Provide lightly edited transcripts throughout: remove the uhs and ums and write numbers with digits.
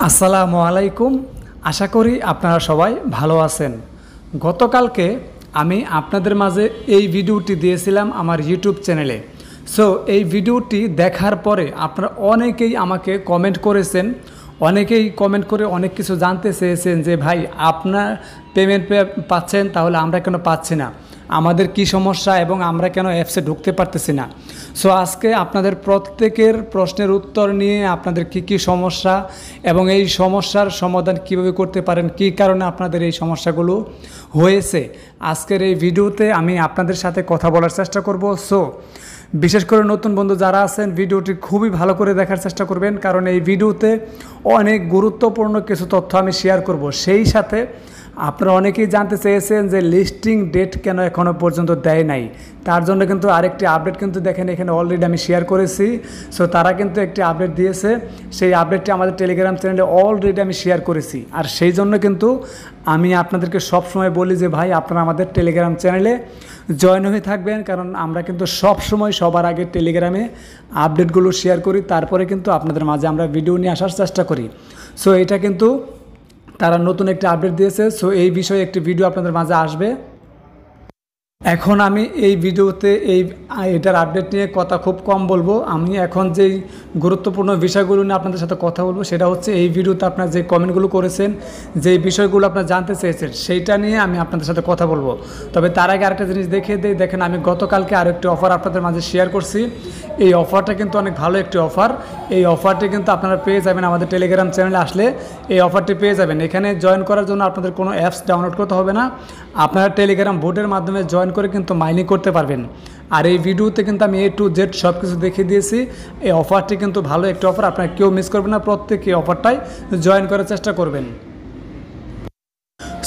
আসসালামু আলাইকুম। আশা করি আপনারা সবাই ভালো আছেন। গতকালকে আমি আপনাদের মাঝে এই ভিডিওটি দিয়েছিলাম আমার ইউটিউব চ্যানেলে। সো এই ভিডিওটি দেখার পরে আপনারা অনেকেই আমাকে কমেন্ট করেছেন, অনেকেই কমেন্ট করে অনেক কিছু জানতে চেয়েছেন যে ভাই আপনার পেমেন্ট পাচ্ছেন, তাহলে আমরা কেন পাচ্ছি না, আমাদের কি সমস্যা এবং আমরা কেন অ্যাপসে ঢুকতে পারতেছি না। সো আজকে আপনাদের প্রত্যেকের প্রশ্নের উত্তর নিয়ে আপনাদের কি সমস্যা এবং এই সমস্যার সমাধান কিভাবে করতে পারেন, কী কারণে আপনাদের এই সমস্যাগুলো হয়েছে, আজকের এই ভিডিওতে আমি আপনাদের সাথে কথা বলার চেষ্টা করব। সো বিশেষ করে নতুন বন্ধু যারা আছেন, ভিডিওটি খুবই ভালো করে দেখার চেষ্টা করবেন, কারণ এই ভিডিওতে অনেক গুরুত্বপূর্ণ কিছু তথ্য আমি শেয়ার করব। সেই সাথে আপনারা অনেকেই জানতে চেয়েছেন যে লিস্টিং ডেট কেন এখনও পর্যন্ত দেয় নাই, তার জন্য কিন্তু আরেকটি আপডেট কিন্তু দেখেন এখানে অলরেডি আমি শেয়ার করেছি। সো তারা কিন্তু একটি আপডেট দিয়েছে, সেই আপডেটটি আমাদের টেলিগ্রাম চ্যানেলে অলরেডি আমি শেয়ার করেছি। আর সেই জন্য কিন্তু আমি আপনাদেরকে সবসময় বলি যে ভাই আপনারা আমাদের টেলিগ্রাম চ্যানেলে জয়েন হয়ে থাকবেন, কারণ আমরা কিন্তু সবসময় সবার আগে টেলিগ্রামে আপডেটগুলো শেয়ার করি, তারপরে কিন্তু আপনাদের মাঝে আমরা ভিডিও নিয়ে আসার চেষ্টা করি। সো এটা কিন্তু তারা নতুন একটি আপডেট দিয়েছে। সো এই বিষয়ে একটি ভিডিও আপনাদের মাঝে আসবে। এখন আমি এই ভিডিওতে এটার আপডেট নিয়ে কথা খুব কম বলবো। আমি এখন যেই গুরুত্বপূর্ণ বিষয়গুলো নিয়ে আপনাদের সাথে কথা বলবো সেটা হচ্ছে এই ভিডিওতে আপনারা যে কমেন্টগুলো করেছেন, যেই বিষয়গুলো আপনারা জানতে চেয়েছেন সেইটা নিয়ে আমি আপনাদের সাথে কথা বলবো। তবে তার আগে আরেকটা জিনিস দেখিয়ে দিই, দেখেন আমি গতকালকে আরও একটি অফার আপনাদের মাঝে শেয়ার করছি। এই অফারটা কিন্তু অনেক ভালো একটি অফার। এই অফারটি কিন্তু আপনারা পেয়ে যাবেন আমাদের টেলিগ্রাম চ্যানেলে আসলে, এই অফারটি পেয়ে যাবেন। এখানে জয়েন করার জন্য আপনাদের কোনো অ্যাপস ডাউনলোড করতে হবে না, আপনারা টেলিগ্রাম বোটের মাধ্যমে জয়েন করে কিন্তু মাইনিং করতে পারবেন। আর এই ভিডিওতে কিন্তু আমি A to Z সব কিছু দেখিয়ে দিয়েছি। এই অফারটি কিন্তু ভালো একটি অফার, আপনারা কেউ মিস করবেন না, প্রত্যেকে এই অফারটাই জয়েন করার চেষ্টা করবেন।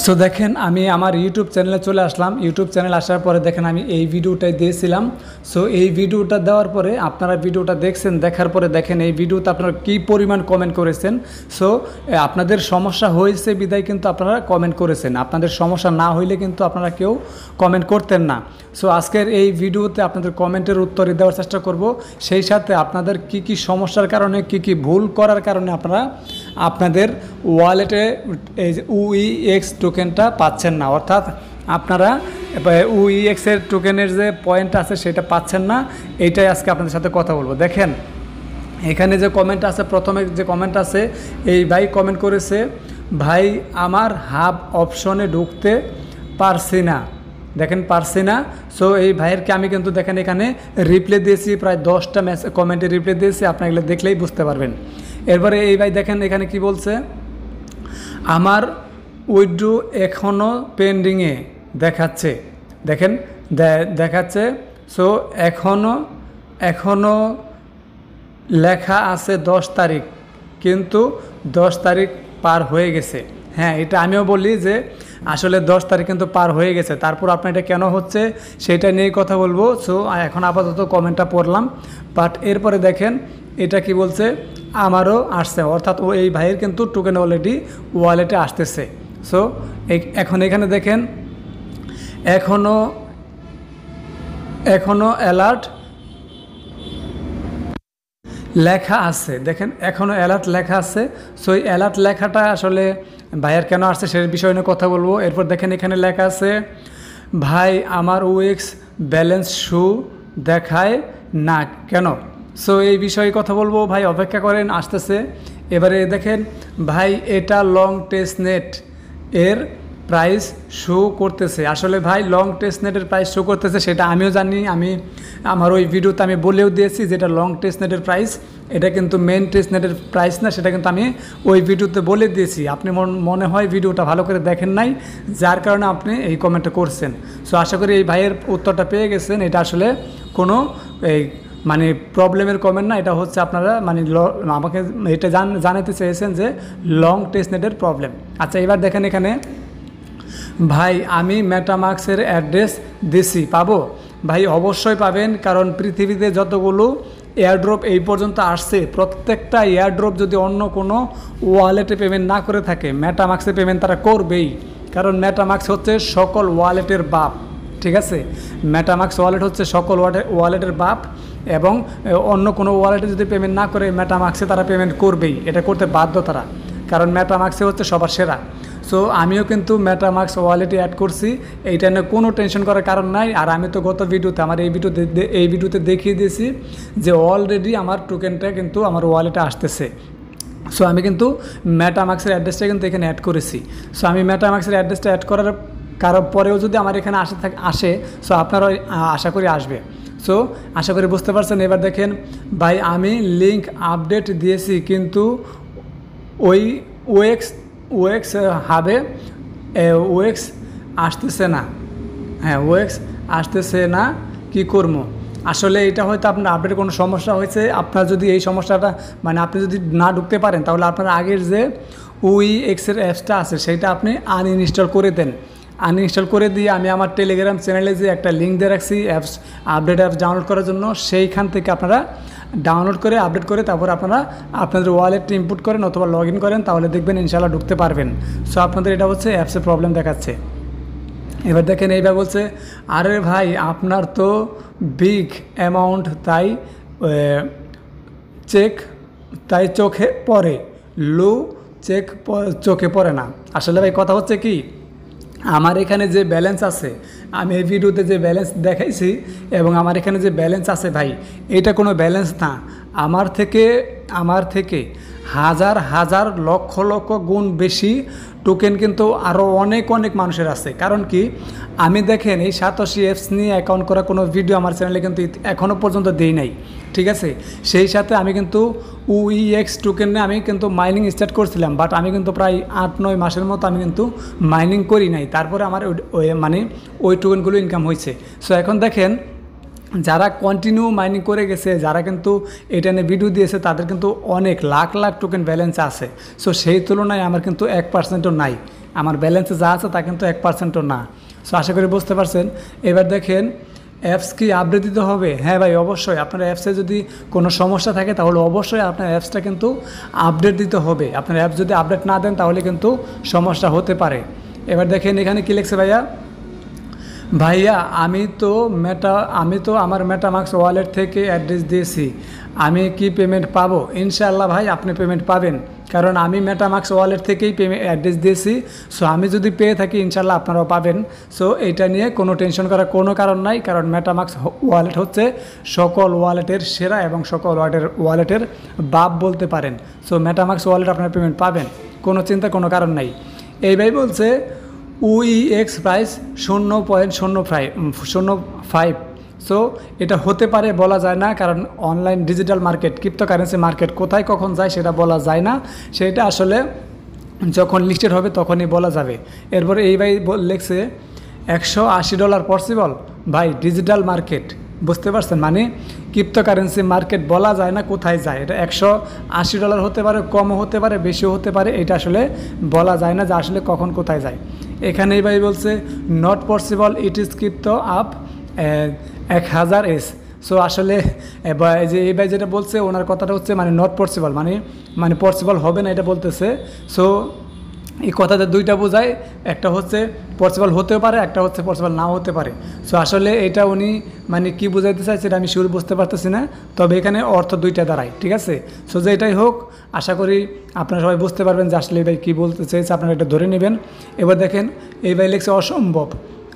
সো দেখেন আমি আমার ইউটিউব চ্যানেলে চলে আসলাম। ইউটিউব চ্যানেল আসার পরে দেখেন আমি এই ভিডিওটাই দিয়েছিলাম। সো এই ভিডিওটা দেওয়ার পরে আপনারা ভিডিওটা দেখছেন, দেখার পরে দেখেন এই ভিডিওতে আপনারা কী পরিমাণ কমেন্ট করেছেন। সো আপনাদের সমস্যা হয়েছে বিদায় কিন্তু আপনারা কমেন্ট করেছেন, আপনাদের সমস্যা না হইলে কিন্তু আপনারা কেউ কমেন্ট করতেন না। সো আজকের এই ভিডিওতে আপনাদের কমেন্টের উত্তর দেওয়ার চেষ্টা করব, সেই সাথে আপনাদের কি সমস্যার কারণে কি ভুল করার কারণে আপনারা আপনাদের ওয়ালেটে এই যে UEX টোকেনটা পাচ্ছেন না, অর্থাৎ আপনারা UEX এর টোকেনের যে পয়েন্ট আছে সেটা পাচ্ছেন না, এইটাই আজকে আপনাদের সাথে কথা বলবো। দেখেন এখানে যে কমেন্ট আছে, প্রথমে যে কমেন্ট আছে, এই ভাই কমেন্ট করেছে, ভাই আমার হাব অপশনে ঢুকতে পারছি না। দেখেন পারছি না। সো এই ভাইয়েরকে আমি কিন্তু দেখেন এখানে রিপ্লাই দিয়েছি, প্রায় 10টা কমেন্টে রিপ্লাই দিয়েছি, আপনারা এগুলো দেখলেই বুঝতে পারবেন। এরপরে এই ভাই দেখেন এখানে কি বলছে, আমার উইথড্র এখনও পেন্ডিংয়ে দেখাচ্ছে। দেখেন দেখাচ্ছে। সো এখনও লেখা আছে 10 তারিখ, কিন্তু 10 তারিখ পার হয়ে গেছে। হ্যাঁ, এটা আমিও বলি যে আসলে 10 তারিখ কিন্তু পার হয়ে গেছে, তারপর আপনার এটা কেন হচ্ছে সেটা নিয়েই কথা বলবো। সো এখন আপাতত কমেন্টটা পড়লাম, বাট এরপরে দেখেন এটা কি বলছে, আমারও আসছে, অর্থাৎ এই ভাইয়ের কিন্তু টোকেন অলরেডি ওয়ালেটে আসতেছে। সো এখন এখানে দেখেন এখনও অ্যালার্ট লেখা আছে। দেখেন এখনও অ্যালার্ট লেখা আছে। সো এই অ্যালার্ট লেখাটা আসলে ভাইয়ের কেন আসছে সে বিষয় নিয়ে কথা বলবো। এরপর দেখেন এখানে লেখা আছে, ভাই আমার UEX ব্যালেন্স শো দেখায় না কেন। সো এই বিষয়ে কথা বলবো, ভাই অপেক্ষা করেন, আসতেছে। এবারে দেখেন ভাই এটা লং টেস্টনেট এর প্রাইস শো করতেছে। আসলে ভাই লং টেস্টনেটের প্রাইস শো করতেছে সেটা আমিও জানি, আমি আমার ওই ভিডিওতে আমি বলেও দিয়েছি যেটা লং টেস্টনেটের প্রাইস, এটা কিন্তু মেন টেস্টনেটের প্রাইস না, সেটা কিন্তু আমি ওই ভিডিওতে বলে দিয়েছি। আপনি মনে হয় ভিডিওটা ভালো করে দেখেন নাই, যার কারণে আপনি এই কমেন্টটা করছেন। সো আশা করি এই ভাইয়ের উত্তরটা পেয়ে গেছেন। এটা আসলে কোনো মানে প্রবলেমের কমেন্ট না, এটা হচ্ছে আপনারা মানে আমাকে এটা জানাতে চেয়েছেন যে লং টেস্টনেটের প্রবলেম। আচ্ছা এবার দেখেন এখানে, ভাই আমি মেটামাক্সের অ্যাড্রেস দিছি, পাবো? ভাই অবশ্যই পাবেন, কারণ পৃথিবীতে যতগুলো এয়ারড্রপ এই পর্যন্ত আসছে প্রত্যেকটা এয়ারড্রপ যদি অন্য কোনো ওয়ালেটে পেমেন্ট না করে থাকে, মেটামাক্সে পেমেন্ট তারা করবেই, কারণ মেটামাক্স হচ্ছে সকল ওয়ালেটের বাপ। ঠিক আছে, মেটামাক্স ওয়ালেট হচ্ছে সকল ওয়ালেটের বাপ, এবং অন্য কোনো ওয়ালেটে যদি পেমেন্ট না করে মেটামাক্সে তারা পেমেন্ট করবেই, এটা করতে বাধ্য তারা। কারণ মেটামাক্সে হচ্ছে সবার সেরা। সো আমিও কিন্তু মেটামাক্স ওয়ালেটে অ্যাড করছি, এইটা নিয়ে কোনো টেনশন করার কারণ নাই। আর আমি তো গত ভিডিওতে আমার এই ভিডিওতে দেখিয়ে দিয়েছি যে অলরেডি আমার টোকেনটা কিন্তু আমার ওয়ালেটে আসতেছে। সো আমি কিন্তু মেটামাক্সের অ্যাড্রেসটা কিন্তু এখানে অ্যাড করেছি। সো আমি মেটামাক্সের অ্যাড্রেসটা অ্যাড করার পরেও যদি আমার এখানে আসে সো আপনারা আশা করি আসবে। সো আশা করি বুঝতে পারছেন। এবার দেখেন ভাই, আমি লিঙ্ক আপডেট দিয়েছি কিন্তু ওই ওএক্স হাবে ওএক্স আসতেছে না। হ্যাঁ, ওএক্স আসতেছে না, কি করবো? আসলে এটা হয়তো আপনার আপডেটের কোনো সমস্যা হয়েছে। আপনার যদি এই সমস্যাটা মানে আপনি যদি না ঢুকতে পারেন, তাহলে আপনার আগের যে ওএক্সের অ্যাপসটা আছে সেটা আপনি আনইনস্টল করে দেন। আনইনস্টল করে দিয়ে আমি আমার টেলিগ্রাম চ্যানেলে যে একটা লিঙ্ক দিয়ে রাখছি অ্যাপস আপডেট অ্যাপস ডাউনলোড করার জন্য, সেইখান থেকে আপনারা ডাউনলোড করে আপডেট করে তারপর আপনারা আপনাদের ওয়ালেটটা ইনপুট করেন অথবা লগ ইন করেন, তাহলে দেখবেন ইনশাআল্লাহ ঢুকতে পারবেন। সো আপনাদের এটা হচ্ছে অ্যাপসে প্রবলেম দেখাচ্ছে। এবার দেখেন এইবার বলছে, আরে ভাই আপনার তো বিগ অ্যামাউন্ট তাই চোখে পড়ে, লো চোখে পড়ে না। আসলে ভাই কথা হচ্ছে কি, আমার এখানে যে ব্যালেন্স আছে, আমি এই ভিডিওতে যে ব্যালেন্স দেখাইছি এবং আমার এখানে যে ব্যালেন্স আছে ভাই, এটা কোনো ব্যালেন্স না। আমার থেকে হাজার হাজার লক্ষ লক্ষ গুণ বেশি টোকেন কিন্তু আরও অনেক মানুষের আছে। কারণ কি, আমি দেখেন এই সাতোশি অ্যাপস নিয়ে অ্যাকাউন্ট করা কোনো ভিডিও আমার চ্যানেলে কিন্তু এখনও পর্যন্ত দেই নাই, ঠিক আছে। সেই সাথে আমি কিন্তু ওএক্স টোকেন নিয়ে আমি কিন্তু মাইনিং স্টার্ট করছিলাম, বাট আমি কিন্তু প্রায় 8-9 মাসের মতো আমি কিন্তু মাইনিং করি নাই। তারপরে আমার ওই টোকেনগুলো ইনকাম হয়েছে। সো এখন দেখেন, যারা কন্টিনিউ মাইনিং করে গেছে, যারা কিন্তু এটা নিয়ে ভিডিও দিয়েছে, তাদের কিন্তু অনেক লাখ টোকেন ব্যালেন্স আছে। সো সেই তুলনায় আমার কিন্তু 1%ও নাই। আমার ব্যালেন্সে যা আছে তা কিন্তু 1%ও না। সো আশা করি বুঝতে পারছেন। এবার দেখেন, অ্যাপস কি আপডেট দিতে হবে? হ্যাঁ ভাই, অবশ্যই। আপনার অ্যাপসে যদি কোনো সমস্যা থাকে তাহলে অবশ্যই আপনার অ্যাপসটা কিন্তু আপডেট দিতে হবে। আপনার অ্যাপস যদি আপডেট না দেন তাহলে কিন্তু সমস্যা হতে পারে। এবার দেখেন এখানে কী লিখছে ভাইয়া, আমি তো আমার মেটামাক্স ওয়ালেট থেকে অ্যাড্রেস দিয়েছি, আমি কি পেমেন্ট পাবো? ইনশাআল্লাহ ভাই, আপনি পেমেন্ট পাবেন, কারণ আমি মেটামাক্স ওয়ালেট থেকেই অ্যাড্রেস দিয়েছি। সো আমি যদি পেয়ে থাকি ইনশাআল্লাহ আপনারাও পাবেন। সো এইটা নিয়ে কোনো টেনশন করার কোনো কারণ নাই, কারণ মেটামাক্স ওয়ালেট হচ্ছে সকল ওয়ালেটের সেরা এবং সকল ওয়ালেটের বাপ বলতে পারেন। সো মেটামাক্স ওয়ালেট আপনারা পেমেন্ট পাবেন, কোনো চিন্তা কোনো কারণ নাই। এই ভাই বলছে ওএক্স প্রাইস 0.05। সো এটা হতে পারে, বলা যায় না, কারণ online digital market, cryptocurrency market কোথায় কখন যায় সেটা বলা যায় না। সেটা আসলে যখন লিস্টেড হবে তখনই বলা যাবে। এরপরে এই ভাই লিখছে $180 পসিবল। ভাই, ডিজিটাল মার্কেট বুঝতে পারছেন, মানে ক্রিপ্টোকারেন্সি মার্কেট বলা যায় না কোথায় যায়। এটা $180 হতে পারে, কমও হতে পারে, বেশিও হতে পারে। এটা আসলে বলা যায় না যে আসলে কখন কোথায় যায়। এখানে এই ভাই বলছে not possible, it is crypto up 1000S। So আসলে এই ভাই যেটা বলছে, ওনার কথাটা হচ্ছে মানে নট পসিবল, মানে পসিবল হবে না এটা বলতেছে। সো এই কথাটা দুইটা বোঝায়, একটা হচ্ছে পসিবল হতেও পারে, একটা হচ্ছে পসিবল নাও হতে পারে। সো আসলে এটা উনি মানে কি বোঝাইতে চাইছে এটা আমি শিওর বুঝতে পারতেছি না, তবে এখানে অর্থ দুইটা দাঁড়ায়, ঠিক আছে। সো যে এটাই হোক, আশা করি আপনারা সবাই বুঝতে পারবেন যে আসলে এই ভাই কী বলতে চাইছে, আপনারা এটা ধরে নেবেন। এবার দেখেন, এই ভাই লিখছে অসম্ভব।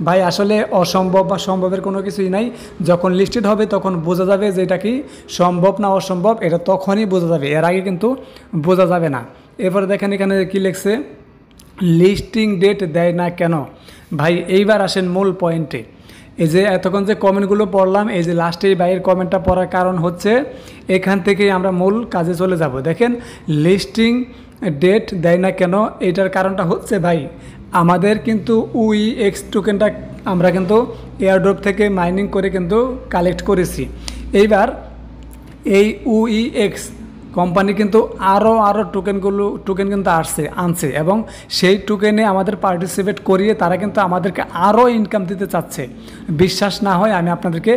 ভাই, আসলে অসম্ভব বা সম্ভবের কোনো কিছুই নাই। যখন লিস্টেড হবে তখন বোঝা যাবে যে এটা কি সম্ভব না অসম্ভব, এটা তখনই বোঝা যাবে, এর আগে কিন্তু বোঝা যাবে না। এরপরে দেখেন এখানে কী লিখছে, লিস্টিং ডেট দেয় না কেন? ভাই, এইবার আসেন মূল পয়েন্টে। এই যে এতক্ষণ যে কমেন্টগুলো পড়লাম, এই যে লাস্টে এই ভাইয়ের কমেন্টটা পড়ার কারণ হচ্ছে, এখান থেকেই আমরা মূল কাজে চলে যাব। দেখেন, লিস্টিং ডেট দেয় না কেন, এটার কারণটা হচ্ছে ভাই, আমাদের কিন্তু ওএক্স টোকেনটা আমরা কিন্তু এয়ারড্রপ থেকে মাইনিং করে কিন্তু কালেক্ট করেছি। এইবার এই ওএক্স কোম্পানি কিন্তু আরও টোকেন কিন্তু আনছে এবং সেই টোকেনে আমাদের পার্টিসিপেট করিয়ে তারা কিন্তু আমাদেরকে আরও ইনকাম দিতে চাচ্ছে। বিশ্বাস না হয় আমি আপনাদেরকে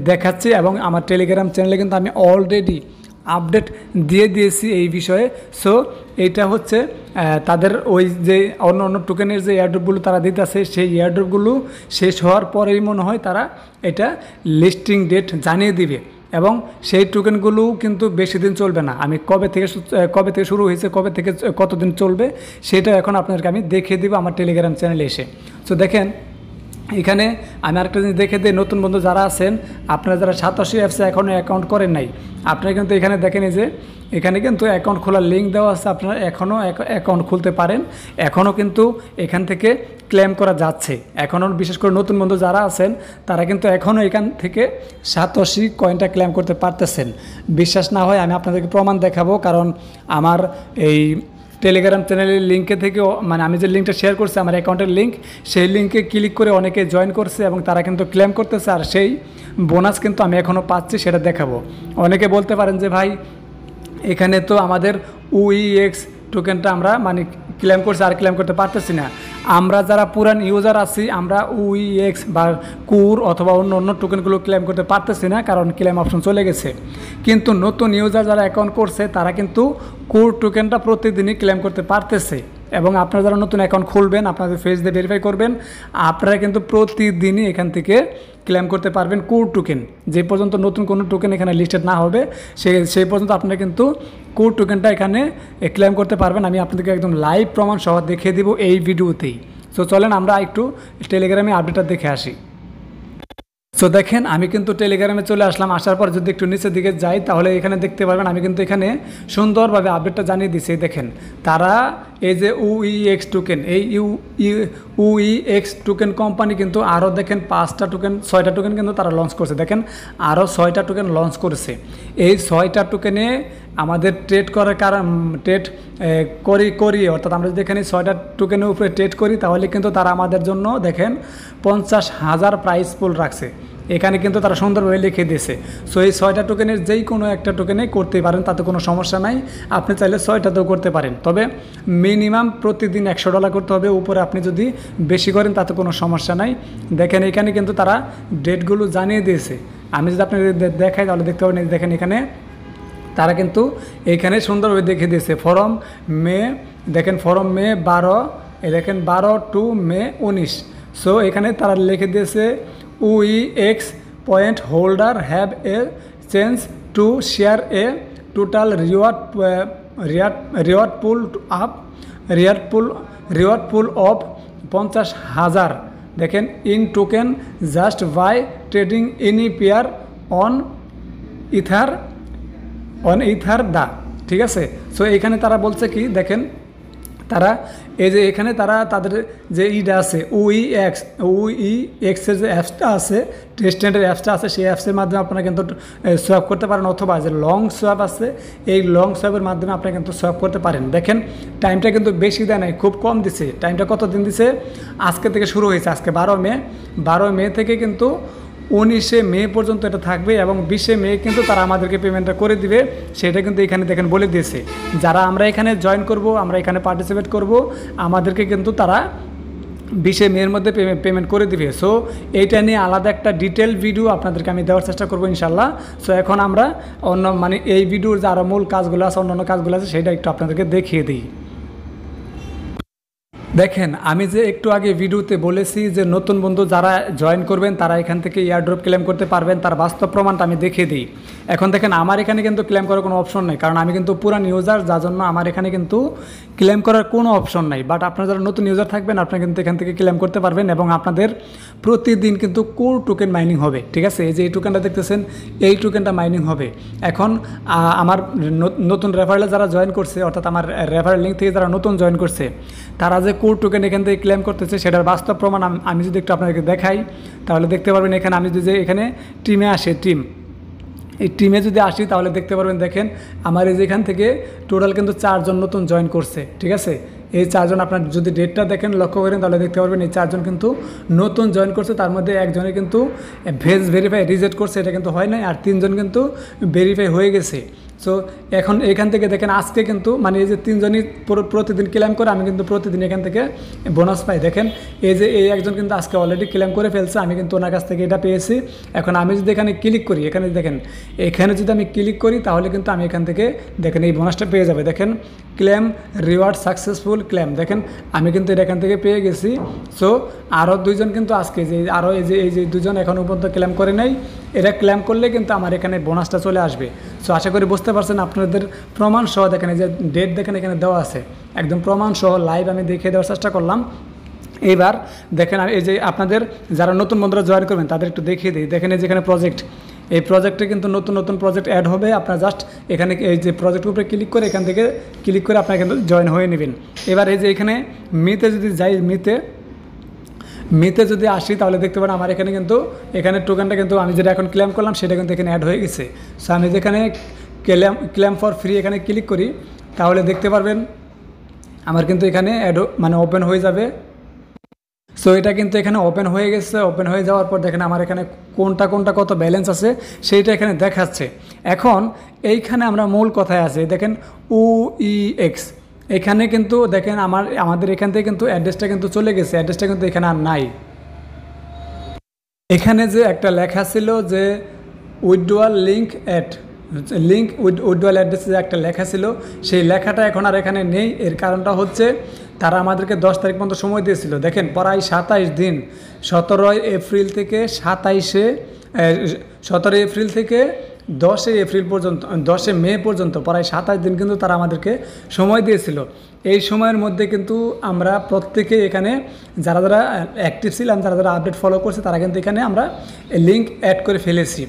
দেখাচ্ছি, এবং আমার টেলিগ্রাম চ্যানেলে কিন্তু আমি অলরেডি আপডেট দিয়ে দিয়েছি এই বিষয়ে। সো এইটা হচ্ছে তাদের ওই যে অন্য টোকেনের যে এয়ারড্রপগুলো তারা দিতেছে, সেই এয়ারড্রপগুলো শেষ হওয়ার পরেই মনে হয় তারা এটা লিস্টিং ডেট জানিয়ে দিবে। এবং সেই টোকেনগুলো কিন্তু বেশি দিন চলবে না। আমি কবে থেকে শুরু হয়েছে, কবে থেকে কতদিন চলবে সেটা এখন আপনাদেরকে আমি দেখিয়ে দিব আমার টেলিগ্রাম চ্যানেলে এসে। সো দেখেন এখানে আমি আরেকটা জিনিস দেখে দিই, নতুন বন্ধু যারা আছেন, আপনারা যারা সাতোশি অ্যাপসে এখনও অ্যাকাউন্ট করেন নাই, আপনারা কিন্তু এখানে দেখেন যে এখানে কিন্তু অ্যাকাউন্ট খোলার লিঙ্ক দেওয়া আছে, আপনারা এখনও অ্যাকাউন্ট খুলতে পারেন। এখনও কিন্তু এখান থেকে ক্লেম করা যাচ্ছে। এখনও বিশেষ করে নতুন বন্ধু যারা আছেন তারা কিন্তু এখনও এখান থেকে সাতোশি কয়েনটা ক্লেম করতে পারতেছেন। বিশ্বাস না হয় আমি আপনাদেরকে প্রমাণ দেখাবো, কারণ আমার এই টেলিগ্রাম চ্যানেলের লিঙ্কে থেকেও, মানে আমি যে লিঙ্কটা শেয়ার করছি আমার অ্যাকাউন্টের লিঙ্ক, সেই লিঙ্কে ক্লিক করে অনেকে জয়েন করছে এবং তারা কিন্তু ক্লেম করতেছে, আর সেই বোনাস কিন্তু আমি এখনও পাচ্ছি, সেটা দেখাবো। অনেকে বলতে পারেন যে ভাই এখানে তো আমাদের UEX টোকেনটা আমরা মানে ক্লেম করছি, আর ক্লেম করতে পারতেছি না। আমরা যারা পুরান ইউজার আছি আমরা UEX বা কুর অথবা অন্য টোকেনগুলো ক্লেম করতে পারতেছি না, কারণ ক্লেম অপশন চলে গেছে। কিন্তু নতুন ইউজার যারা অ্যাকাউন্ট করছে তারা কিন্তু কুর টোকেনটা প্রতিদিনই ক্লেম করতে পারতেছে। এবং আপনারা যারা নতুন অ্যাকাউন্ট খুলবেন, আপনাদের ফেস দিয়ে ভেরিফাই করবেন, আপনারা কিন্তু প্রতিদিনই এখান থেকে ক্লেম করতে পারবেন কুর টোকেন। যে পর্যন্ত নতুন কোনো টোকেন এখানে লিস্টেড না হবে সেই পর্যন্ত আপনারা কিন্তু কুর টোকেনটা এখানে ক্লেম করতে পারবেন। আমি আপনাদেরকে একদম লাইভ প্রমাণ সহ দেখিয়ে দিব এই ভিডিওতেই। সো চলেন আমরা একটু টেলিগ্রামে আপডেটটা দেখে আসি। সো দেখেন আমি কিন্তু টেলিগ্রামে চলে আসলাম। আসার পর যদি একটু নিচের দিকে যাই তাহলে এখানে দেখতে পারবেন আমি কিন্তু এখানে সুন্দরভাবে আপডেটটা জানিয়ে দিচ্ছি। দেখেন তারা এই যে UEX টোকেন, এই UEX টোকেন কোম্পানি কিন্তু আরও দেখেন 5টা টোকেন 6টা টোকেন কিন্তু তারা লঞ্চ করছে। দেখেন আরও 6টা টোকেন লঞ্চ করেছে। এই 6টা টোকেনে আমাদের ট্রেড করার কারণ ট্রেড করি অর্থাৎ আমরা যদি এখানে 6টা টোকেনের উপরে ট্রেড করি তাহলে কিন্তু তারা আমাদের জন্য দেখেন 50,000 প্রাইস পুল রাখছে। এখানে কিন্তু তারা সুন্দরভাবে লিখে দিয়েছে। সো এই 6টা টোকেনের যেই কোনো একটা টোকেনে করতে পারেন, তাতে কোনো সমস্যা নাই। আপনি চাইলে 6টাতেও করতে পারেন, তবে মিনিমাম প্রতিদিন $100 করতে হবে। উপরে আপনি যদি বেশি করেন তাতে কোনো সমস্যা নাই। দেখেন এখানে কিন্তু তারা ডেটগুলো জানিয়ে দিয়েছে। আমি যদি আপনি দেখাই তাহলে দেখতে পাবেন। দেখেন এখানে তারা কিন্তু এইখানে সুন্দরভাবে দেখে দিয়েছে ফরম মে, দেখেন ফরম মে 12, দেখেন 12 টু মে 19। সো এখানে তারা লিখে দিয়েছে UEX point holder have a change to share a total reward pool of 50,000 দেখেন in token just by trading any pair on ether দা। ঠিক আছে। সো এখানে তারা বলছে কি, দেখেন তারা এই যে এখানে তারা তাদের যে ইটা আছে UEX এর যে অ্যাপসটা আছে, টেস্টেন্টের অ্যাপসটা আছে, সেই অ্যাপসের মাধ্যমে আপনারা কিন্তু সোয়াপ করতে পারেন, অথবা যে লং সোয়াপ আছে এই লং সোয়াপের মাধ্যমে আপনারা কিন্তু সোয়াপ করতে পারেন। দেখেন টাইমটা কিন্তু বেশি দেয় নাই, খুব কম দিছে। টাইমটা কত দিন দিছে, আজকে থেকে শুরু হয়েছে, আজকে 12 মে থেকে কিন্তু 19 মে পর্যন্ত এটা থাকবে এবং 20 মে কিন্তু তারা আমাদেরকে পেমেন্টটা করে দিবে। সেটা কিন্তু এখানে দেখেন বলে দিয়েছে। যারা আমরা এখানে জয়েন করব, আমরা এখানে পার্টিসিপেট করব, আমাদেরকে কিন্তু তারা 20 মের মধ্যে পেমেন্ট করে দিবে। সো এইটা নিয়ে আলাদা একটা ডিটেল ভিডিও আপনাদেরকে আমি দেওয়ার চেষ্টা করবো ইনশাল্লাহ। সো এখন আমরা মানে এই ভিডিওর যে আরও মূল কাজগুলো আছে, অন্যান্য কাজগুলো আছে, সেটা একটু আপনাদেরকে দেখিয়ে দিই। দেখেন আমি যে একটু আগে ভিডিওতে বলেছি যে নতুন বন্ধু যারা জয়েন করবেন তারা এখান থেকে এয়ারড্রপ ক্লেম করতে পারবেন, তার বাস্তব প্রমাণটা আমি দেখিয়ে দিই। এখন দেখেন আমার এখানে কিন্তু ক্লেম করার কোনো অপশন নেই, কারণ আমি কিন্তু পুরান ইউজার, যার জন্য আমার এখানে কিন্তু ক্লেম করার কোনো অপশন নাই। বাট আপনারা যারা নতুন ইউজার থাকবেন আপনারা কিন্তু এখান থেকে ক্লেম করতে পারবেন এবং আপনাদের প্রতিদিন কিন্তু কোর টোকেন মাইনিং হবে। ঠিক আছে, এই যে এই টোকেনটা দেখতেছেন এই টোকেনটা মাইনিং হবে। এখন আমার নতুন রেফারেলে যারা জয়েন করছে, অর্থাৎ আমার রেফারেল লিঙ্ক থেকে যারা নতুন জয়েন করছে, তারা যে কোর টোকেন এখান থেকে ক্লেম করতেছে সেটার বাস্তব প্রমাণ আমি যদি একটু আপনাদেরকে দেখাই তাহলে দেখতে পারবেন। এখানে আমি যদি এখানে টিমে আসে, এই টিমে যদি আসি তাহলে দেখতে পারবেন। দেখেন আমার এই যে এখান থেকে টোটাল কিন্তু 4 জন নতুন জয়েন করছে। ঠিক আছে, এই 4 জন আপনার যদি ডেটটা দেখেন, লক্ষ্য করেন, তাহলে দেখতে পারবেন এই 4 জন কিন্তু নতুন জয়েন করছে। তার মধ্যে একজনে কিন্তু ভেরিফাই রিজেক্ট করছে, এটা কিন্তু হয় নাই, আর 3 জন কিন্তু ভেরিফাই হয়ে গেছে। সো এখন এখান থেকে দেখেন আজকে কিন্তু মানে এই যে 3 জনই প্রতিদিন ক্লেম করে, আমি কিন্তু প্রতিদিন এখান থেকে বোনাস পাই। দেখেন এই যে এই একজন কিন্তু আজকে অলরেডি ক্লেম করে ফেলছে, আমি কিন্তু ওনার কাছ থেকে এটা পেয়েছি। এখন আমি যদি এখানে ক্লিক করি, এখানে দেখেন এখানে যদি আমি ক্লিক করি তাহলে কিন্তু আমি এখান থেকে দেখেন এই বোনাসটা পেয়ে যাবে। দেখেন ক্লেম রিওয়ার্ড সাকসেসফুল ক্লেম, দেখেন আমি কিন্তু এটা এখান থেকে পেয়ে গেছি। সো আরও 2 জন কিন্তু আজকে যে আরও এই যে 2 জন এখনও পর্যন্ত ক্লেম করে নাই, এটা ক্লেম করলে কিন্তু আমার এখানে বোনাসটা চলে আসবে। সো আশা করি বুঝতে পারছেন। আপনাদের প্রমাণ সহ দেখেন, এই যে ডেট দেখেন এখানে দেওয়া আছে, একদম প্রমাণ সহ লাইভ আমি দেখিয়ে দেওয়ার চেষ্টা করলাম। এইবার দেখেন এই যে আপনাদের যারা নতুন বন্ধুরা জয়েন করবেন তাদের একটু দেখিয়ে দিই। দেখেন এই যেখানে প্রজেক্ট, এই প্রজেক্টে কিন্তু নতুন নতুন প্রজেক্ট অ্যাড হবে। আপনার জাস্ট এখানে এই যে প্রজেক্টের উপরে ক্লিক করে এখান থেকে ক্লিক করে আপনারা কিন্তু জয়েন হয়ে নেবেন। এবার এই যে এখানে মিতে যদি যাই, মিতে যদি আসি তাহলে দেখতে পারেন আমার এখানে কিন্তু এখানে টোকেনটা কিন্তু আমি যেটা এখন ক্লেম করলাম সেটা কিন্তু এখানে অ্যাড হয়ে গেছে। সো আমি যেখানে ক্লেম ফর ফ্রি এখানে ক্লিক করি তাহলে দেখতে পারবেন আমার কিন্তু এখানে অ্যাড মানে ওপেন হয়ে যাবে। সো এটা কিন্তু এখানে ওপেন হয়ে গেছে। ওপেন হয়ে যাওয়ার পর দেখেন আমার এখানে কোনটা কত ব্যালেন্স আছে সেইটা এখানে দেখাচ্ছে। এখন এইখানে আমরা মূল কথায় আছি, দেখেন UEX এখানে কিন্তু দেখেন আমাদের এখান থেকে কিন্তু অ্যাড্রেসটা কিন্তু চলে গেছে, অ্যাড্রেসটা কিন্তু এখানে আর নাই। এখানে যে একটা লেখা ছিল যে উইথড্রয়াল লিঙ্ক উইথড্রয়াল অ্যাড্রেস যে একটা লেখা ছিল, সেই লেখাটা এখন আর এখানে নেই। এর কারণটা হচ্ছে তারা আমাদেরকে 10 তারিখ পর্যন্ত সময় দিয়েছিল। দেখেন প্রায় 27 দিন, 17 এপ্রিল থেকে 17 এপ্রিল থেকে 10 এপ্রিল পর্যন্ত, 10 মে পর্যন্ত প্রায় 27 দিন কিন্তু তারা আমাদেরকে সময় দিয়েছিল। এই সময়ের মধ্যে কিন্তু আমরা প্রত্যেকে এখানে যারা যারা অ্যাক্টিভ ছিলাম, যারা যারা আপডেট ফলো করছে তারা কিন্তু এখানে আমরা লিঙ্ক অ্যাড করে ফেলেছি।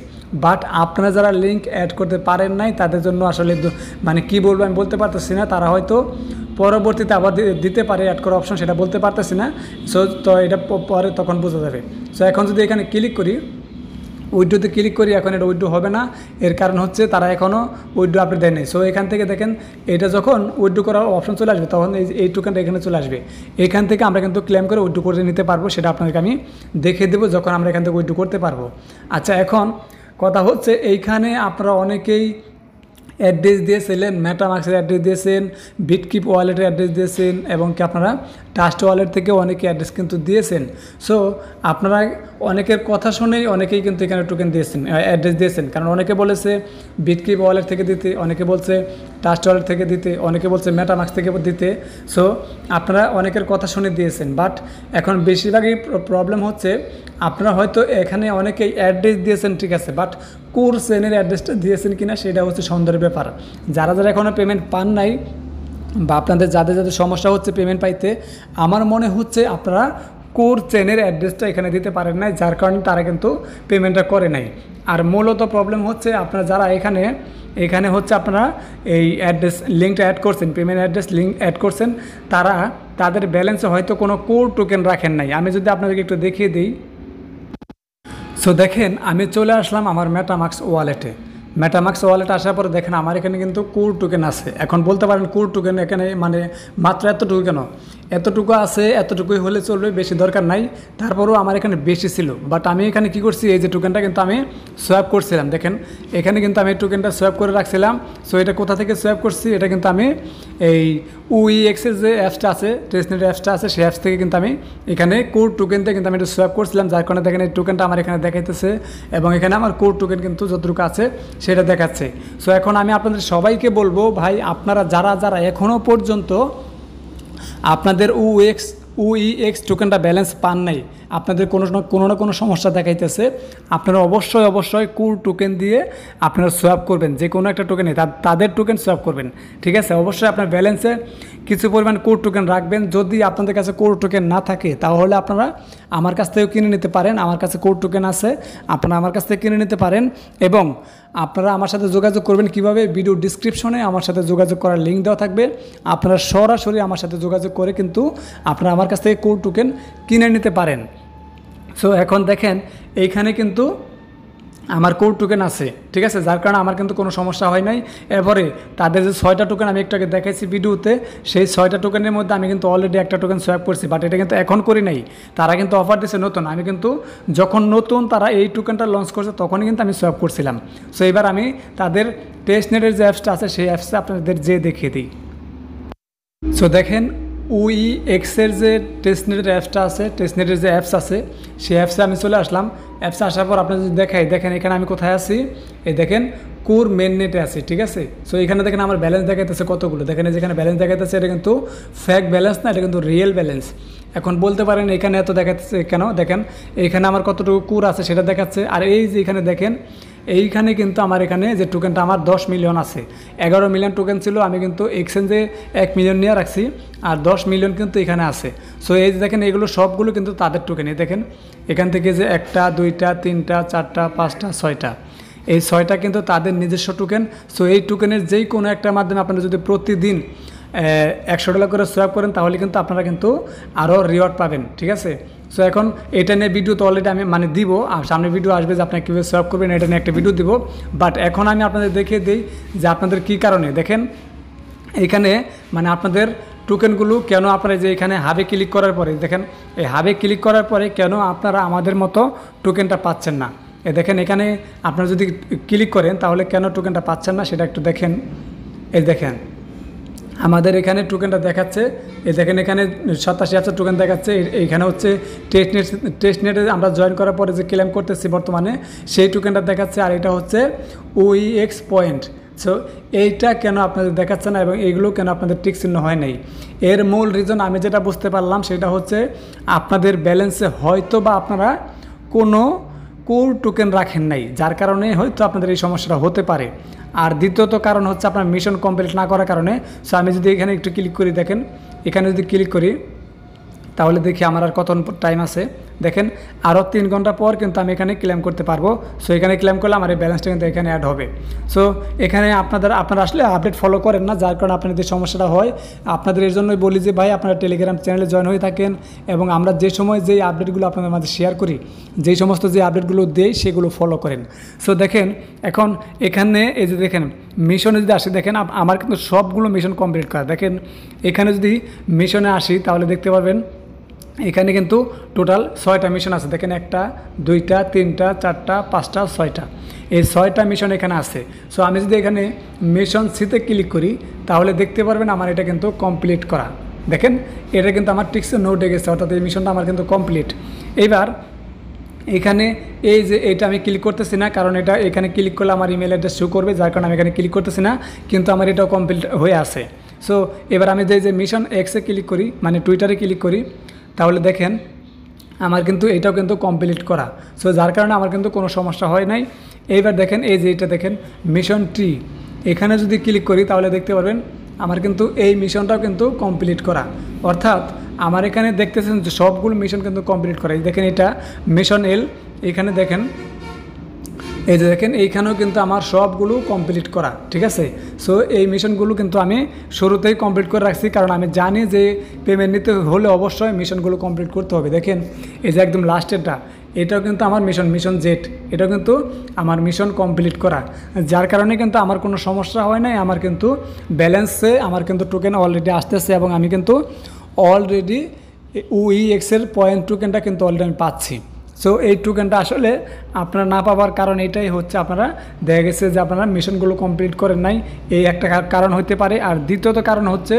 বাট আপনারা যারা লিঙ্ক অ্যাড করতে পারেন নাই তাদের জন্য আসলে মানে কি বলবো আমি বলতে পারতেছি না। তারা হয়তো পরবর্তীতে আবার দিতে পারে অ্যাড করার অপশন, সেটা বলতে পারতেছি না। সো তো এটা পরে তখন বোঝা যাবে। সো এখন যদি এখানে ক্লিক করি, উইড্রোতে ক্লিক করি, এখন এটা উইড্রো হবে না। এর কারণ হচ্ছে তারা এখনও উইড্রো আপডেট দেয়নি। সো এখান থেকে দেখেন এটা যখন উইড্রো করার অপশন চলে আসবে তখন এই টোকেনটা এখানে চলে আসবে। এখান থেকে আমরা কিন্তু ক্লেম করে উইড্রো করে নিতে পারবো, সেটা আপনাদেরকে আমি দেখিয়ে দেবো যখন আমরা এখান থেকে উইড্রো করতে পারবো। আচ্ছা, এখন কথা হচ্ছে এইখানে আপনারা অনেকেই অ্যাড্রেস দিয়েছিলেন, মেটামাক্সের অ্যাড্রেস দিয়েছেন, বিটকিপ ওয়ালেটের অ্যাড্রেস দিয়েছেন এবং কি আপনারা ট্রাস্ট ওয়ালেট থেকে অনেকে অ্যাড্রেস কিন্তু দিয়েছেন। সো আপনারা অনেকের কথা শুনেই অনেকেই কিন্তু এখানে টোকেন দিয়েছেন, অ্যাড্রেস দিয়েছেন। কারণ অনেকে বলেছে বিটকিপ ওয়ালেট থেকে দিতে, অনেকে বলছে ট্রাস্ট ওয়ালেট থেকে দিতে, অনেকে বলছে মেটামাক্স থেকে দিতে। সো আপনারা অনেকের কথা শুনে দিয়েছেন। বাট এখন বেশিরভাগই প্রবলেম হচ্ছে আপনারা হয়তো এখানে অনেকেই অ্যাড্রেস দিয়েছেন, ঠিক আছে, বাট কোর চেনের অ্যাড্রেসটা দিয়েছেন কিনা সেটা হচ্ছে সন্দেহের ব্যাপার। যারা যারা এখনও পেমেন্ট পান নাই বা আপনাদের যাদের যাদের সমস্যা হচ্ছে পেমেন্ট পাইতে, আমার মনে হচ্ছে আপনারা কোর চেনের অ্যাড্রেসটা এখানে দিতে পারেন নাই, যার কারণে তারা কিন্তু পেমেন্টটা করে নাই। আর মূলত প্রবলেম হচ্ছে আপনারা যারা এখানে হচ্ছে আপনারা এই অ্যাড্রেস লিঙ্কটা অ্যাড করছেন, পেমেন্ট অ্যাড্রেস লিঙ্ক অ্যাড করছেন, তাদের ব্যালেন্সে হয়তো কোনো কোর টোকেন রাখেন নাই। আমি যদি আপনাদেরকে একটু দেখিয়ে দিই। সো দেখেন আমি চলে আসলাম আমার মেটামাক্স ওয়ালেটে। মেটামাক্স ওয়ালেট আসার পরে দেখেন আমার এখানে কিন্তু কোর টোকেন আছে। এখন বলতে পারেন কোর টোকেন এখানে মানে মাত্র এতটুকু কেন? এতটুকু আছে, এতটুকুই হলে চলবে, বেশি দরকার নাই। তারপরেও আমার এখানে বেশি ছিল। বাট আমি এখানে কি করছি, এই যে টোকেনটা কিন্তু আমি সোয়াপ করছিলাম, দেখেন এখানে কিন্তু আমি টোকেনটা সোয়াপ করে রাখছিলাম। সো এটা কোথা থেকে সোয়াপ করছি, এটা কিন্তু আমি এই UEXের যে অ্যাপসটা আছে, টেস্টনেটের অ্যাপসটা আছে, সেই অ্যাপস থেকে কিন্তু আমি এখানে কোর টোকেন থেকে কিন্তু আমি এটা সোয়াপ করছিলাম, যার কারণে দেখেন এই টোকেনটা আমার এখানে দেখাইতেছে এবং এখানে আমার কোর টোকেন কিন্তু যতটুকু আছে সেটা দেখাচ্ছে। সো এখন আমি আপনাদের সবাইকে বলবো, ভাই আপনারা যারা যারা এখনও পর্যন্ত আপনাদের UEX টোকেনটা ব্যালেন্স পান নাই, আপনাদের কোনো না কোনো সমস্যা দেখাইতেছে, আপনারা অবশ্যই কোর টোকেন দিয়ে আপনারা সোয়াপ করবেন। যে কোনো একটা টোকেনে তাদের টোকেন সোয়াপ করবেন, ঠিক আছে? অবশ্যই আপনার ব্যালেন্সে কিছু পরিমাণ কোর টোকেন রাখবেন। যদি আপনাদের কাছে কোর টোকেন না থাকে তাহলে আপনারা আমার কাছ থেকেও কিনে নিতে পারেন। আমার কাছে কোর টোকেন আছে, আপনারা আমার কাছ থেকে কিনে নিতে পারেন। এবং আপনারা আমার সাথে যোগাযোগ করবেন কিভাবে, ভিডিও ডিসক্রিপশনে আমার সাথে যোগাযোগ করার লিঙ্ক দেওয়া থাকবে। আপনারা সরাসরি আমার সাথে যোগাযোগ করে কিন্তু আপনারা আমার কাছ থেকে কোর টোকেন কিনে নিতে পারেন। সো এখন দেখেন এইখানে কিন্তু আমার কোর টোকেন আছে, ঠিক আছে, যার কারণে আমার কিন্তু কোনো সমস্যা হয় নাই। এরপরে তাদের যে 6টা টোকেন আমি একটু আগে দেখাইছি ভিডিওতে, সেই 6টা টোকেনের মধ্যে আমি কিন্তু অলরেডি একটা টোকেন সোয়াপ করছি, বাট এটা কিন্তু এখন করি নাই। তারা কিন্তু অফার দিয়েছে নতুন, আমি কিন্তু যখন নতুন তারা এই টোকেনটা লঞ্চ করছে তখনই কিন্তু আমি সোয়াপ করছিলাম। সো এবার আমি তাদের টেস্টনেটের যে অ্যাপসটা আছে সেই অ্যাপসটা আপনাদের যে দেখিয়ে দিই। সো দেখেন উই এক্সের যে টেস্টনেটের অ্যাপসটা আছে, টেস্টনেটের যে অ্যাপস আছে, সেই অ্যাপসে আমি চলে আসলাম। অ্যাপসে আসার পর আপনি যদি দেখেন এখানে আমি কোথায় আছি, এই দেখেন কোর মেন নেটে আছি, ঠিক আছে। সো এখানে দেখেন আমার ব্যালেন্স দেখাইতেছে কতগুলো, দেখেন যেখানে ব্যালেন্স দেখাইতেছে এটা কিন্তু ফেক ব্যালেন্স না, এটা কিন্তু রিয়েল ব্যালেন্স। এখন বলতে পারেন এখানে এত দেখাচ্ছে কেন, দেখেন এখানে আমার কতটুকু কোর আছে সেটা দেখাচ্ছে। আর এই যে এখানে দেখেন এইখানে কিন্তু আমার এখানে যে টোকেনটা আমার 10 মিলিয়ন আছে, 11 মিলিয়ন টোকেন ছিল, আমি কিন্তু এক্সচেঞ্জে 1 মিলিয়ন নিয়ে রাখছি, আর 10 মিলিয়ন কিন্তু এখানে আছে। সো এই যে দেখেন এগুলো সবগুলো কিন্তু তাদের টোকেন। এই দেখেন এখান থেকে যে 1টা 2টা 3টা 4টা 5টা 6টা, এই 6টা কিন্তু তাদের নিজস্ব টোকেন। সো এই টোকেনের যেই কোনো একটার মাধ্যমে আপনারা যদি প্রতিদিন $100 করে সোয়াপ করেন তাহলে কিন্তু আপনারা কিন্তু আরও রিওয়ার্ড পাবেন, ঠিক আছে। সো এখন এটা নিয়ে ভিডিও তো অলরেডি আমি দিব, আর সামনে ভিডিও আসবে যে আপনারা কীভাবে সোয়াপ করবেন, এটা নিয়ে একটা ভিডিও দিব। বাট এখন আমি আপনাদের দেখিয়ে দিই যে আপনাদের কী কারণে, দেখেন এখানে মানে আপনাদের টোকেনগুলো কেন আপনারা যে এখানে হাবে ক্লিক করার পরে, দেখেন এই হাবে ক্লিক করার পরে কেন আপনারা আমাদের মতো টোকেনটা পাচ্ছেন না। দেখেন এখানে আপনারা যদি ক্লিক করেন তাহলে কেন টোকেনটা পাচ্ছেন না সেটা একটু দেখেন। এই দেখেন আমাদের এখানে টোকেনটা দেখাচ্ছে, এই দেখেন এখানে 87,000 টোকেন দেখাচ্ছে। এইখানে হচ্ছে টেস্টনেটে আমরা জয়েন করার পরে যে ক্লেম করতেছি বর্তমানে সেই টোকেনটা দেখাচ্ছে, আর এটা হচ্ছে OEX পয়েন্ট। সো এইটা কেন আপনাদের দেখাচ্ছে না এবং এইগুলো কেন আপনাদের টিক চিহ্ন হয় নাই, এর মূল রিজন আমি যেটা বুঝতে পারলাম সেটা হচ্ছে আপনাদের ব্যালেন্সে হয়তো বা আপনারা কোনো কোর টোকেন রাখেন নাই, যার কারণে হয়তো আপনাদের এই সমস্যাটা হতে পারে। আর দ্বিতীয়ত কারণ হচ্ছে আপনার মিশন কমপ্লিট না করার কারণে। সো আমি যদি এখানে একটু ক্লিক করি, দেখেন এখানে যদি ক্লিক করি তাহলে দেখি আমার আর কত টাইম আছে। দেখেন আরও 3 ঘন্টা পর কিন্তু আমি এখানে ক্লেম করতে পারবো। সো এখানে ক্লেম করলে আমার এই ব্যালেন্সটা কিন্তু এখানে অ্যাড হবে। সো এখানে আপনারা আসলে আপডেট ফলো করেন না, যার কারণে আপনাদের সমস্যাটা হয়। আপনাদের এর জন্যই বলি যে ভাই আপনারা টেলিগ্রাম চ্যানেলে জয়েন হয়ে থাকেন, এবং আমরা যে সময় যেই আপডেটগুলো আপনাদের মাঝে শেয়ার করি, যেই সমস্ত যে আপডেটগুলো দেই সেগুলো ফলো করেন। সো দেখেন এখন এখানে এই যে দেখেন মিশনে যদি আসি, দেখেন আমার কিন্তু সবগুলো মিশন কমপ্লিট করা। দেখেন এখানে যদি মিশনে আসি তাহলে দেখতে পারবেন এখানে কিন্তু টোটাল 6টা মিশন আছে। দেখেন 1টা 2টা 3টা 4টা 5টা 6টা, এই 6টা মিশন এখানে আছে। সো আমি যদি এখানে মিশন সিতে ক্লিক করি তাহলে দেখতে পারবেন আমার এটা কিন্তু কমপ্লিট করা। দেখেন এটা কিন্তু আমার টিক্সে নোটে গেছে, অর্থাৎ এই মিশনটা আমার কিন্তু কমপ্লিট। এইবার এখানে এই যে এটা আমি ক্লিক করতেছি না, কারণ এটা এখানে ক্লিক করলে আমার ইমেল অ্যাড্রেস শো করবে, যার কারণে আমি এখানে ক্লিক করতেছি না, কিন্তু আমার এটাও কমপ্লিট হয়ে আছে। সো এবার আমি যে মিশন এক্সে ক্লিক করি, মানে টুইটারে ক্লিক করি, তাহলে দেখেন আমার কিন্তু এটাও কিন্তু কমপ্লিট করা। সো যার কারণে আমার কিন্তু কোনো সমস্যা হয় নাই। এইবার দেখেন এই যে এটা দেখেন মিশন টি, এখানে যদি ক্লিক করি তাহলে দেখতে পারবেন আমার কিন্তু এই মিশনটাও কিন্তু কমপ্লিট করা। অর্থাৎ আমার এখানে দেখতেছেন যে সবগুলো মিশন কিন্তু কমপ্লিট করা। দেখেন এটা মিশন এল, এখানে দেখেন এই যে দেখেন এইখানেও কিন্তু আমার সবগুলো কমপ্লিট করা, ঠিক আছে। সো এই মিশনগুলো কিন্তু আমি শুরুতেই কমপ্লিট করে রাখছি, কারণ আমি জানি যে পেমেন্ট নিতে হলে অবশ্যই মিশনগুলো কমপ্লিট করতে হবে। দেখেন এই যে একদম লাস্টেরটা, এটাও কিন্তু আমার মিশন জেড, এটাও কিন্তু আমার মিশন কমপ্লিট করা, যার কারণে কিন্তু আমার কোনো সমস্যা হয় নাই। আমার কিন্তু ব্যালেন্সে আমার কিন্তু টোকেন অলরেডি আসতেছে, এবং আমি কিন্তু অলরেডি OEX-এর পয়েন্ট টোকেনটা কিন্তু অলরেডি আমি পাচ্ছি। সো এই টোকেনটা আসলে আপনারা না পাওয়ার কারণ এটাই হচ্ছে, আপনারা দেখা গেছে যে আপনারা মিশনগুলো কমপ্লিট করেন নাই, এই একটা কারণ হতে পারে। আর দ্বিতীয়ত কারণ হচ্ছে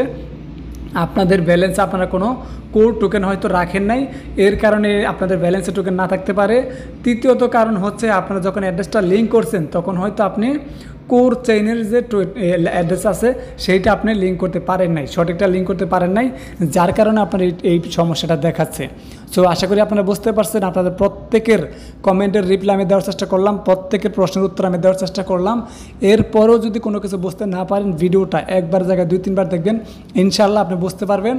আপনাদের ব্যালেন্সে আপনারা কোনো কোর টোকেন হয়তো রাখেন নাই, এর কারণে আপনাদের ব্যালেন্সে টোকেন না থাকতে পারে। তৃতীয়ত কারণ হচ্ছে আপনারা যখন অ্যাড্রেসটা লিঙ্ক করছেন তখন হয়তো আপনি কোর চেইনের যে অ্যাড্রেস আছে সেইটা আপনি লিঙ্ক করতে পারেন নাই, সঠিকটা লিঙ্ক করতে পারেন নাই, যার কারণে আপনার এই সমস্যাটা দেখাচ্ছে। সো আশা করি আপনারা বুঝতে পারছেন। আপনাদের প্রত্যেকের কমেন্টের রিপ্লাই আমি দেওয়ার চেষ্টা করলাম, প্রত্যেকের প্রশ্নের উত্তর আমি দেওয়ার চেষ্টা করলাম। এরপরও যদি কোনো কিছু বুঝতে না পারেন ভিডিওটা একবার জায়গায় 2-3 বার দেখবেন, ইনশাল্লাহ আপনি বুঝতে পারবেন।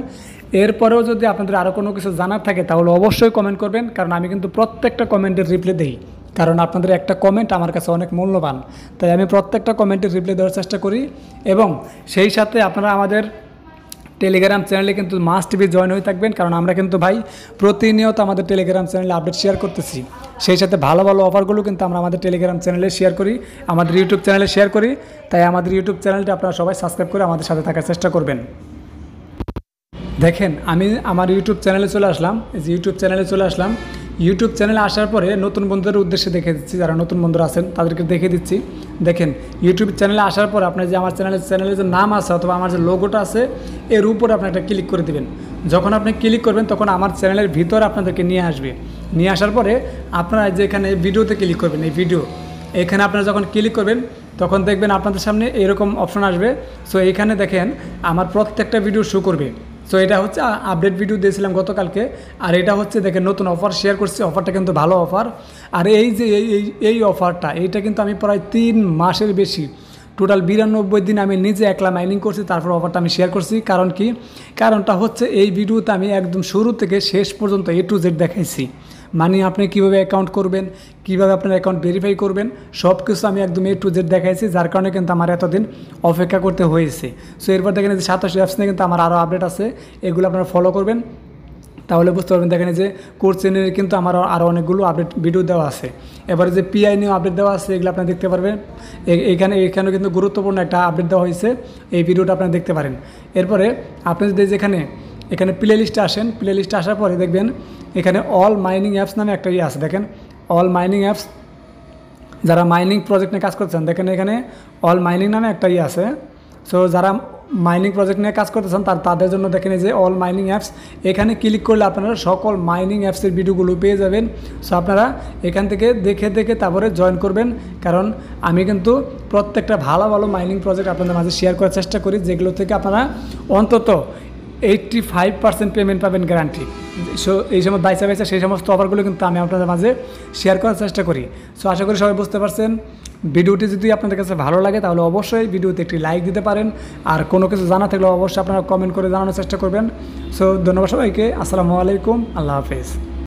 এরপরেও যদি আপনাদের আরও কোনো কিছু জানার থাকে তাহলে অবশ্যই কমেন্ট করবেন, কারণ আমি কিন্তু প্রত্যেকটা কমেন্টের রিপ্লাই দিই, কারণ আপনাদের একটা কমেন্ট আমার কাছে অনেক মূল্যবান। তাই আমি প্রত্যেকটা কমেন্টের রিপ্লাই দেওয়ার চেষ্টা করি। এবং সেই সাথে আপনারা আমাদের টেলিগ্রাম চ্যানেলে কিন্তু মাস্ট বি জয়েন হয়ে থাকবেন, কারণ আমরা কিন্তু ভাই প্রতিনিয়ত আমাদের টেলিগ্রাম চ্যানেলে আপডেট শেয়ার করতেছি। সেই সাথে ভালো ভালো অফারগুলো কিন্তু আমরা আমাদের টেলিগ্রাম চ্যানেলে শেয়ার করি, আমাদের ইউটিউব চ্যানেলে শেয়ার করি। তাই আমাদের ইউটিউব চ্যানেলটা আপনারা সবাই সাবস্ক্রাইব করে আমাদের সাথে থাকার চেষ্টা করবেন। দেখেন আমি আমার ইউটিউব চ্যানেলে চলে আসলাম, এই যে ইউটিউব চ্যানেলে চলে আসলাম। ইউটিউব চ্যানেলে আসার পরে নতুন বন্ধুদের উদ্দেশ্যে দেখে দিচ্ছি, যারা নতুন বন্ধুরা আছেন তাদেরকে দেখে দিচ্ছি। দেখেন ইউটিউব চ্যানেলে আসার পর আপনার যে আমার চ্যানেলের যে নাম আছে অথবা আমার যে লোগোটা আছে এর উপরে আপনি একটা ক্লিক করে দেবেন। যখন আপনি ক্লিক করবেন তখন আমার চ্যানেলের ভিতরে আপনাদেরকে নিয়ে আসবে। নিয়ে আসার পরে আপনারা যে এখানে ভিডিওতে ক্লিক করবেন, এই ভিডিও এখানে আপনারা যখন ক্লিক করবেন তখন দেখবেন আপনাদের সামনে এরকম অপশন আসবে। সো এখানে দেখেন আমার প্রত্যেকটা ভিডিও শো করবে। সো এটা হচ্ছে আপডেট ভিডিও দিয়েছিলাম গতকালকে, আর এটা হচ্ছে দেখেন নতুন অফার শেয়ার করছি। অফারটা কিন্তু ভালো অফার। আর এই যে এই অফারটা এইটা কিন্তু আমি প্রায় 3 মাসের বেশি টোটাল 92 দিন আমি নিজে একলা মাইনিং করছি, তারপর অফারটা আমি শেয়ার করছি। কারণ কি, কারণটা হচ্ছে এই ভিডিওতে আমি একদম শুরু থেকে শেষ পর্যন্ত A to Z দেখাইছি। মানে আপনি কীভাবে অ্যাকাউন্ট করবেন, কীভাবে আপনার অ্যাকাউন্ট ভেরিফাই করবেন, সব কিছু আমি একদম A to Z দেখাইছি, যার কারণে কিন্তু আমার এতদিন অপেক্ষা করতে হয়েছে। সো এরপর দেখেন যে 27 অ্যাপস নিয়ে কিন্তু আমার আরও আপডেট আছে, এগুলো আপনারা ফলো করবেন তাহলে বুঝতে পারবেন। দেখেন যে কোর্স চ্যানেলে কিন্তু আমার আরও অনেকগুলো আপডেট ভিডিও দেওয়া আছে। এবারে যে PI নিয়েও আপডেট দেওয়া আছে, এগুলো আপনারা দেখতে পারবেন। এখানেও কিন্তু গুরুত্বপূর্ণ একটা আপডেট দেওয়া হয়েছে, এই ভিডিওটা আপনারা দেখতে পারেন। এরপরে আপনি যদি এখানে প্লে লিস্টে আসেন, প্লে লিস্টে আসার পরে দেখবেন এখানে অল মাইনিং অ্যাপস নামে একটা আছে। দেখেন অল মাইনিং অ্যাপস, যারা মাইনিং প্রজেক্ট নিয়ে কাজ করছেন দেখেন এখানে অল মাইনিং নামে একটা আছে। সো যারা মাইনিং প্রজেক্ট নিয়ে কাজ করতেছেন তাদের জন্য দেখেন যে অল মাইনিং অ্যাপস, এখানে ক্লিক করলে আপনারা সকল মাইনিং অ্যাপসের ভিডিওগুলো পেয়ে যাবেন। সো আপনারা এখান থেকে দেখে তারপরে জয়েন করবেন, কারণ আমি কিন্তু প্রত্যেকটা ভালো ভালো মাইনিং প্রজেক্ট আপনাদের মাঝে শেয়ার করার চেষ্টা করি, যেগুলো থেকে আপনারা অন্তত 85% পেমেন্ট পাবেন গ্যারান্টি। সো এই সময় বাইসা সেই সমস্ত অফারগুলো কিন্তু আমি আপনাদের মাঝে শেয়ার করার চেষ্টা করি। সো আশা করি সবাই বুঝতে পারছেন। ভিডিওটি যদি আপনাদের কাছে ভালো লাগে তাহলে অবশ্যই ভিডিওতে একটি লাইক দিতে পারেন, আর কোনো কিছু জানা থাকলে অবশ্যই আপনারা কমেন্ট করে জানানোর চেষ্টা করবেন। সো ধন্যবাদ সবাইকে। আসসালামু আলাইকুম, আল্লাহ হাফেজ।